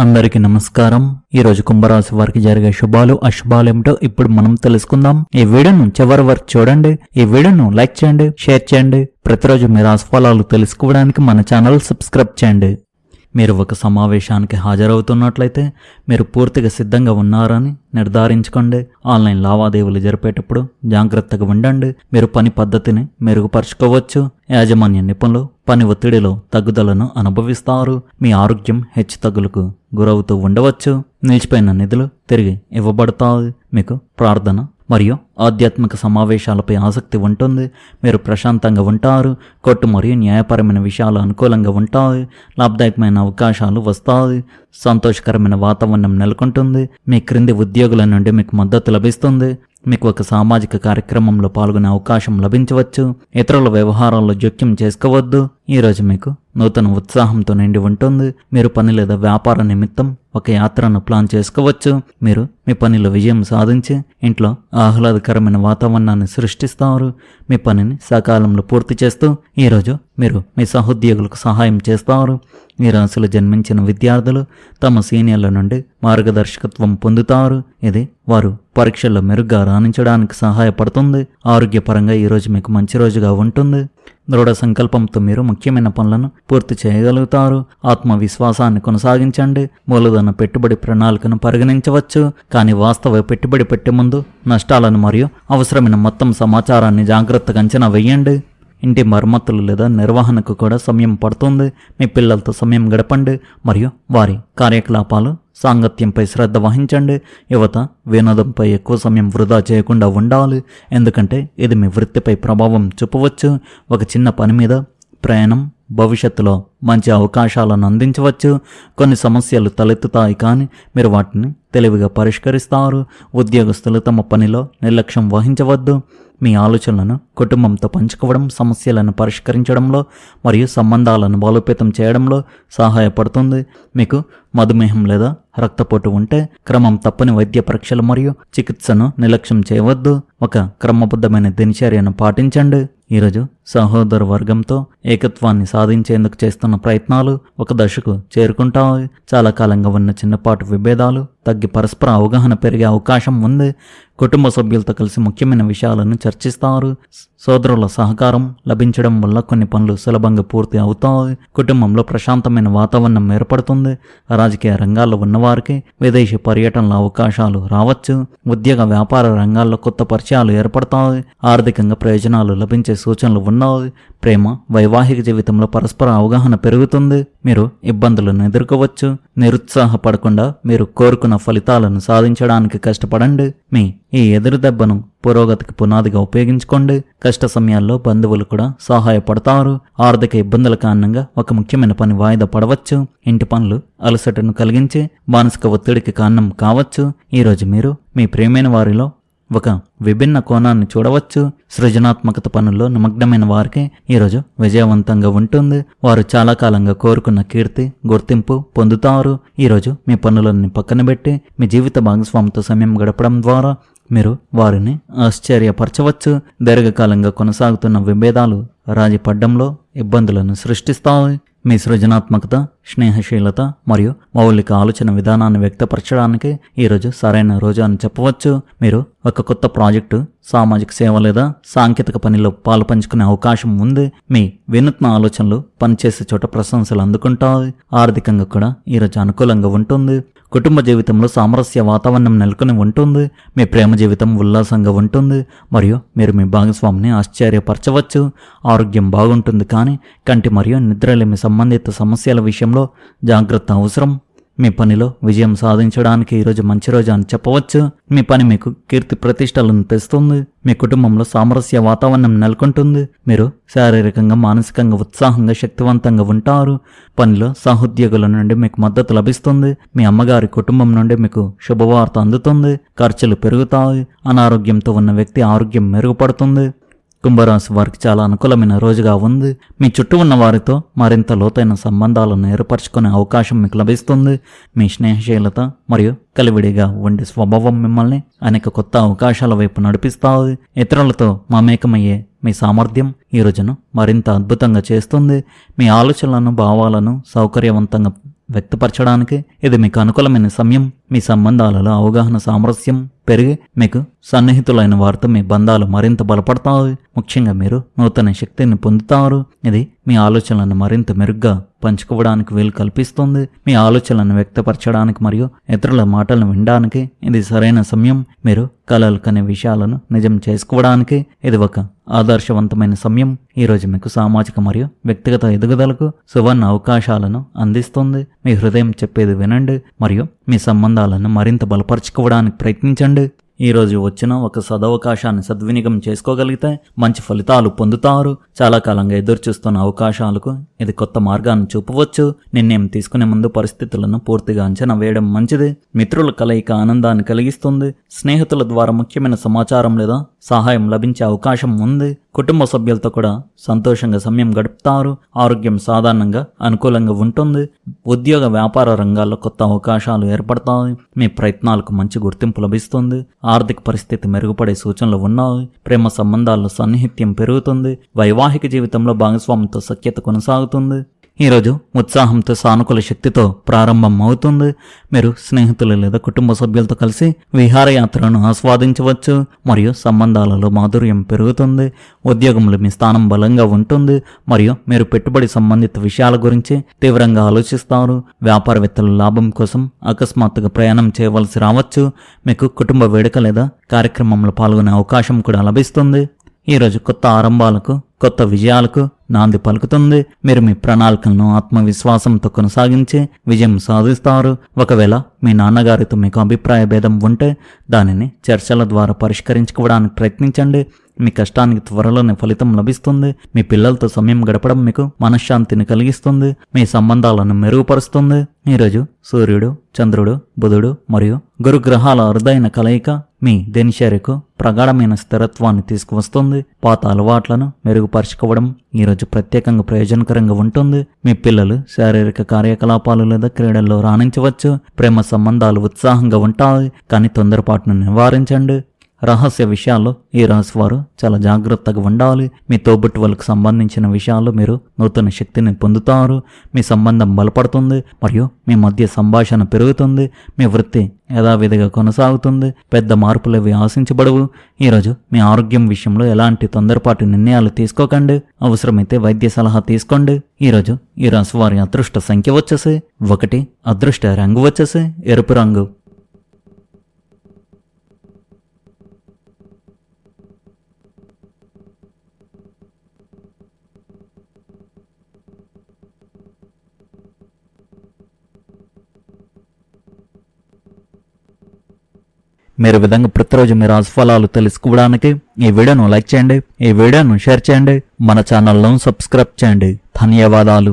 అందరికీ నమస్కారం. ఈ రోజు కుంభరాశి వారికి జరిగే శుభాలు అశుభాలు ఏమిటో ఇప్పుడు మనం తెలుసుకుందాం. ఈ వీడియోను చివరి వరకు చూడండి. ఈ వీడియోను లైక్ చేయండి, షేర్ చేయండి. ప్రతిరోజు మీ రాశి ఫలాలు తెలుసుకోవడానికి మన ఛానల్ సబ్స్క్రైబ్ చేయండి. మీరు ఒక సమావేశానికి హాజరవుతున్నట్లయితే మీరు పూర్తిగా సిద్ధంగా ఉన్నారని నిర్ధారించుకోండి. ఆన్లైన్ లావాదేవీలు జరిపేటప్పుడు జాగ్రత్తగా ఉండండి. మీరు పని పద్ధతిని మెరుగుపరుచుకోవచ్చు. యాజమాన్య నిపుణులు పని ఒత్తిడిలో తగ్గుదలను అనుభవిస్తారు. మీ ఆరోగ్యం హెచ్చుతగ్గులకు గురవుతూ ఉండవచ్చు. నిలిచిపోయిన నిధులు తిరిగి ఇవ్వబడతాయి. మీకు ప్రార్థన మరియు ఆధ్యాత్మిక సమావేశాలపై ఆసక్తి ఉంటుంది. మీరు ప్రశాంతంగా ఉంటారు. కోర్టు మరియు న్యాయపరమైన విషయాలు అనుకూలంగా ఉంటాయి. లాభదాయకమైన అవకాశాలు వస్తాయి. సంతోషకరమైన వాతావరణం నెలకొంటుంది. మీ క్రింది ఉద్యోగుల నుండి మీకు మద్దతు లభిస్తుంది. మీకు ఒక సామాజిక కార్యక్రమంలో పాల్గొనే అవకాశం లభించవచ్చు. ఇతరుల వ్యవహారాల్లో జోక్యం చేసుకోవద్దు. ఈరోజు మీకు నూతన ఉత్సాహంతో నిండి ఉంటుంది. మీరు పని లేదా వ్యాపార నిమిత్తం ఒక యాత్రను ప్లాన్ చేసుకోవచ్చు. మీరు మీ పనిలో విజయం సాధించి ఇంట్లో ఆహ్లాదకరమైన వాతావరణాన్ని సృష్టిస్తారు. మీ పనిని సకాలంలో పూర్తి చేస్తూ ఈరోజు మీరు మీ సహోద్యోగులకు సహాయం చేస్తారు. ఈ రాశిలో జన్మించిన విద్యార్థులు తమ సీనియర్ల నుండి మార్గదర్శకత్వం పొందుతారు. ఇది వారు పరీక్షల్లో మెరుగ్గా రాణించడానికి సహాయపడుతుంది. ఆరోగ్యపరంగా ఈరోజు మీకు మంచి రోజుగా ఉంటుంది. దృఢ సంకల్పంతో మీరు ముఖ్యమైన పనులను పూర్తి చేయగలుగుతారు. ఆత్మవిశ్వాసాన్ని కొనసాగించండి. మూలధన పెట్టుబడి ప్రణాళికను పరిగణించవచ్చు. కానీ వాస్తవ పెట్టుబడి పెట్టే ముందు నష్టాలను మరియు అవసరమైన మొత్తం సమాచారాన్ని జాగ్రత్తగా అంచనా వేయండి. ఇంటి మరమ్మతులు లేదా నిర్వహణకు కూడా సమయం పడుతుంది. మీ పిల్లలతో సమయం గడపండి మరియు వారి కార్యకలాపాలు సాంగత్యంపై శ్రద్ధ వహించండి. యువత వినోదంపై ఎక్కువ సమయం వృధా చేయకుండా ఉండాలి, ఎందుకంటే ఇది మీ వృత్తిపై ప్రభావం చూపవచ్చు. ఒక చిన్న పని మీద ప్రయాణం భవిష్యత్తులో మంచి అవకాశాలను అందించవచ్చు. కొన్ని సమస్యలు తలెత్తుతాయి, కానీ మీరు వాటిని తెలివిగా పరిష్కరిస్తారు. ఉద్యోగస్తులు తమ పనిలో నిర్లక్ష్యం వహించవద్దు. మీ ఆలోచనలను కుటుంబంతో పంచుకోవడం సమస్యలను పరిష్కరించడంలో మరియు సంబంధాలను బలోపేతం చేయడంలో సహాయపడుతుంది. మీకు మధుమేహం లేదా రక్తపోటు ఉంటే క్రమం తప్పని వైద్య పరీక్షలు మరియు చికిత్సను నిర్లక్ష్యం చేయవద్దు. ఒక క్రమబద్ధమైన దినచర్యను పాటించండి. ఈరోజు సహోదర వర్గంతో ఏకత్వాన్ని సాధించేందుకు చేస్తున్న ప్రయత్నాలు ఒక దశకు చేరుకుంటాయి. చాలా కాలంగా ఉన్న చిన్నపాటు విభేదాలు తగ్గి పరస్పర అవగాహన పెరిగే అవకాశం ఉంది. కుటుంబ సభ్యులతో కలిసి ముఖ్యమైన విషయాలను చర్చిస్తారు. సోదరుల సహకారం లభించడం వల్ల కొన్ని పనులు సులభంగా పూర్తి అవుతాయి. కుటుంబంలో ప్రశాంతమైన వాతావరణం ఏర్పడుతుంది. రాజకీయ రంగాల్లో ఉన్నవారికి విదేశీ పర్యటనల అవకాశాలు రావచ్చు. ఉద్యోగ వ్యాపార రంగాల్లో కొత్త పరిచయాలు ఏర్పడతాయి. ఆర్థికంగా ప్రయోజనాలు లభించే సూచనలు ఉన్నాయి. ప్రేమ వైవాహిక జీవితంలో పరస్పర అవగాహన పెరుగుతుంది. మీరు ఇబ్బందులను ఎదుర్కోవచ్చు. నిరుత్సాహపడకుండా మీరు కోరుకున్న ఫలితాలను సాధించడానికి కష్టపడండి. మీ ఈ ఎదురు దెబ్బను పురోగతికి పునాదిగా ఉపయోగించుకోండి. కష్ట సమయాల్లో బంధువులు కూడా సహాయపడతారు. ఆర్థిక ఇబ్బందుల కారణంగా ఒక ముఖ్యమైన పని వాయిదా పడవచ్చు. ఇంటి పనులు అలసటను కలిగించి మానసిక ఒత్తిడికి కారణం కావచ్చు. ఈరోజు మీరు మీ ప్రియమైన వారిలో ఒక విభిన్న కోణాన్ని చూడవచ్చు. సృజనాత్మకత పనుల్లో నిమగ్నమైన వారికి ఈరోజు విజయవంతంగా ఉంటుంది. వారు చాలా కాలంగా కోరుకున్న కీర్తి గుర్తింపు పొందుతారు. ఈరోజు మీ పనులన్నీ పక్కన పెట్టి మీ జీవిత భాగస్వామితో సమయం గడపడం ద్వారా మీరు వారిని ఆశ్చర్యపరచవచ్చు. దీర్ఘకాలంగా కొనసాగుతున్న విభేదాలు రాజీ పడ్డంలో ఇబ్బందులను సృష్టిస్తాయి. మీ సృజనాత్మకత, స్నేహశీలత మరియు మౌలిక ఆలోచన విధానాన్ని వ్యక్తపరచడానికి ఈరోజు సరైన రోజు అని చెప్పవచ్చు. మీరు ఒక కొత్త ప్రాజెక్టు, సామాజిక సేవ లేదా సాంకేతిక పనిలో పాలు పంచుకునే అవకాశం ఉంది. మీ వినూత్న ఆలోచనలు పనిచేసే చోట ప్రశంసలు అందుకుంటాయి. ఆర్థికంగా కూడా ఈరోజు అనుకూలంగా ఉంటుంది. కుటుంబ జీవితంలో సామరస్య వాతావరణం నెలకొని ఉంటుంది. మీ ప్రేమ జీవితం ఉల్లాసంగా ఉంటుంది మరియు మీరు మీ భాగస్వామిని ఆశ్చర్యపరచవచ్చు. ఆరోగ్యం బాగుంటుంది, కానీ కంటి మరియు నిద్రలేమి సంబంధిత సమస్యల విషయంలో జాగ్రత్త అవసరం. మీ పనిలో విజయం సాధించడానికి ఈరోజు మంచి రోజు అని చెప్పవచ్చు. మీ పని మీకు కీర్తి ప్రతిష్టలను తెస్తుంది. మీ కుటుంబంలో సామరస్య వాతావరణం నెలకొంటుంది. మీరు శారీరకంగా మానసికంగా ఉత్సాహంగా శక్తివంతంగా ఉంటారు. పనిలో సహోద్యోగుల నుండి మీకు మద్దతు లభిస్తుంది. మీ అమ్మగారి కుటుంబం నుండి మీకు శుభవార్త అందుతుంది. ఖర్చులు పెరుగుతాయి. అనారోగ్యంతో ఉన్న వ్యక్తి ఆరోగ్యం మెరుగుపడుతుంది. కుంభరాశి వారికి చాలా అనుకూలమైన రోజుగా ఉంది. మీ చుట్టూ ఉన్న వారితో మరింత లోతైన సంబంధాలను ఏర్పరచుకునే అవకాశం మీకు లభిస్తుంది. మీ స్నేహశీలత మరియు కలివిడిగా ఉండే స్వభావం మిమ్మల్ని అనేక కొత్త అవకాశాల వైపు నడిపిస్తాయి. ఇతరులతో మమేకమయ్యే మీ సామర్థ్యం ఈ రోజును మరింత అద్భుతంగా చేస్తుంది. మీ ఆలోచనలను భావాలను సౌకర్యవంతంగా వ్యక్తపరచడానికి ఇది మీకు అనుకూలమైన సమయం. మీ సంబంధాలలో అవగాహన సామరస్యం పెరిగి మీకు సన్నిహితులైన వారితో మీ బంధాలు మరింత బలపడతాయి. ముఖ్యంగా మీరు నూతన శక్తిని పొందుతారు. ఇది మీ ఆలోచనలను మరింత మెరుగ్గా పంచుకోవడానికి వీలు కల్పిస్తుంది. మీ ఆలోచనలను వ్యక్తపరచడానికి మరియు ఇతరుల మాటలను వినడానికి ఇది సరైన సమయం. మీరు కలలు కనే విషయాలను నిజం చేసుకోవడానికి ఇది ఒక ఆదర్శవంతమైన సమయం. ఈరోజు మీకు సామాజిక మరియు వ్యక్తిగత ఎదుగుదలకు సువర్ణ అవకాశాలను అందిస్తుంది. మీ హృదయం చెప్పేది వినండి మరియు మీ సంబంధాలను మరింత బలపరచుకోవడానికి ప్రయత్నించండి. ఈరోజు వచ్చిన ఒక సదవకాశాన్ని సద్వినియోగం చేసుకోగలిగితే మంచి ఫలితాలు పొందుతారు. చాలా కాలంగా ఎదురుచూస్తున్న అవకాశాలకు ఇది కొత్త మార్గాన్ని చూపవచ్చు. నిర్ణయం తీసుకునే ముందు పరిస్థితులను పూర్తిగా అంచనా వేయడం మంచిది. మిత్రుల కలయిక ఆనందాన్ని కలిగిస్తుంది. స్నేహితుల ద్వారా ముఖ్యమైన సమాచారం లేదా సహాయం లభించే అవకాశం ఉంది. కుటుంబ సభ్యులతో కూడా సంతోషంగా సమయం గడుపుతారు. ఆరోగ్యం సాధారణంగా అనుకూలంగా ఉంటుంది. ఉద్యోగ వ్యాపార రంగాల్లో కొత్త అవకాశాలు ఏర్పడతాయి. మీ ప్రయత్నాలకు మంచి గుర్తింపు లభిస్తుంది. ఆర్థిక పరిస్థితి మెరుగుపడే సూచనలు ఉన్నాయి. ప్రేమ సంబంధాల్లో సన్నిహిత్యం పెరుగుతుంది. వైవాహిక జీవితంలో భాగస్వామితో సఖ్యత కొనసాగుతుంది. ఈరోజు ఉత్సాహంతో సానుకూల శక్తితో ప్రారంభం అవుతుంది. మీరు స్నేహితులు లేదా కుటుంబ సభ్యులతో కలిసి విహారయాత్రను ఆస్వాదించవచ్చు మరియు సంబంధాలలో మాధుర్యం పెరుగుతుంది. ఉద్యోగంలో మీ స్థానం బలంగా ఉంటుంది మరియు మీరు పెట్టుబడి సంబంధిత విషయాల గురించి తీవ్రంగా ఆలోచిస్తారు. వ్యాపారవేత్తలు లాభం కోసం అకస్మాత్తుగా ప్రయాణం చేయవలసి రావచ్చు. మీకు కుటుంబ వేడుక లేదా కార్యక్రమంలో పాల్గొనే అవకాశం కూడా లభిస్తుంది. ఈరోజు కొత్త ఆరంభాలకు కొత్త విజయాలకు నాంది పలుకుతుంది. మీరు మీ ప్రణాళికలను ఆత్మవిశ్వాసంతో కొనసాగించి విజయం సాధిస్తారు. ఒకవేళ మీ నాన్నగారితో మీకు అభిప్రాయ భేదం ఉంటే దానిని చర్చల ద్వారా పరిష్కరించుకోవడానికి ప్రయత్నించండి. మీ కష్టానికి త్వరలోనే ఫలితం లభిస్తుంది. మీ పిల్లలతో సమయం గడపడం మీకు మనశ్శాంతిని కలిగిస్తుంది. మీ సంబంధాలను మెరుగుపరుస్తుంది. ఈరోజు సూర్యుడు, చంద్రుడు, బుధుడు మరియు గురుగ్రహాల అరుదైన కలయిక మీ దినచర్యకు ప్రగాఢమైన స్థిరత్వాన్ని తీసుకువస్తుంది. పాత అలవాట్లను మెరుగుపరుచుకోవడం ఈరోజు ప్రత్యేకంగా ప్రయోజనకరంగా ఉంటుంది. మీ పిల్లలు శారీరక కార్యకలాపాలు లేదా క్రీడల్లో రాణించవచ్చు. ప్రేమ సంబంధాలు ఉత్సాహంగా ఉంటాయి, కానీ తొందరపాటును నివారించండి. రహస్య విషయాల్లో ఈ రాశి వారు చాలా జాగ్రత్తగా ఉండాలి. మీ తోబుట్టువులకు సంబంధించిన విషయాల్లో మీరు నూతన శక్తిని పొందుతారు. మీ సంబంధం బలపడుతుంది మరియు మీ మధ్య సంభాషణ పెరుగుతుంది. మీ వృత్తి యథావిధిగా కొనసాగుతుంది. పెద్ద మార్పులవి ఆశించబడవు. ఈరోజు మీ ఆరోగ్యం విషయంలో ఎలాంటి తొందరపాటు నిర్ణయాలు తీసుకోకండి. అవసరమైతే వైద్య సలహా తీసుకోండి. ఈరోజు ఈ రాశి వారి అదృష్ట సంఖ్య వచ్చేసి 1. అదృష్ట రంగు వచ్చేసి ఎరుపు రంగు. మీరు విధంగా ప్రతిరోజు మీ రాశి ఫలాలు తెలుసుకోవడానికి ఈ వీడియోను లైక్ చేయండి, ఈ వీడియోను షేర్ చేయండి, మన ఛానల్ను సబ్స్క్రైబ్ చేయండి. ధన్యవాదాలు.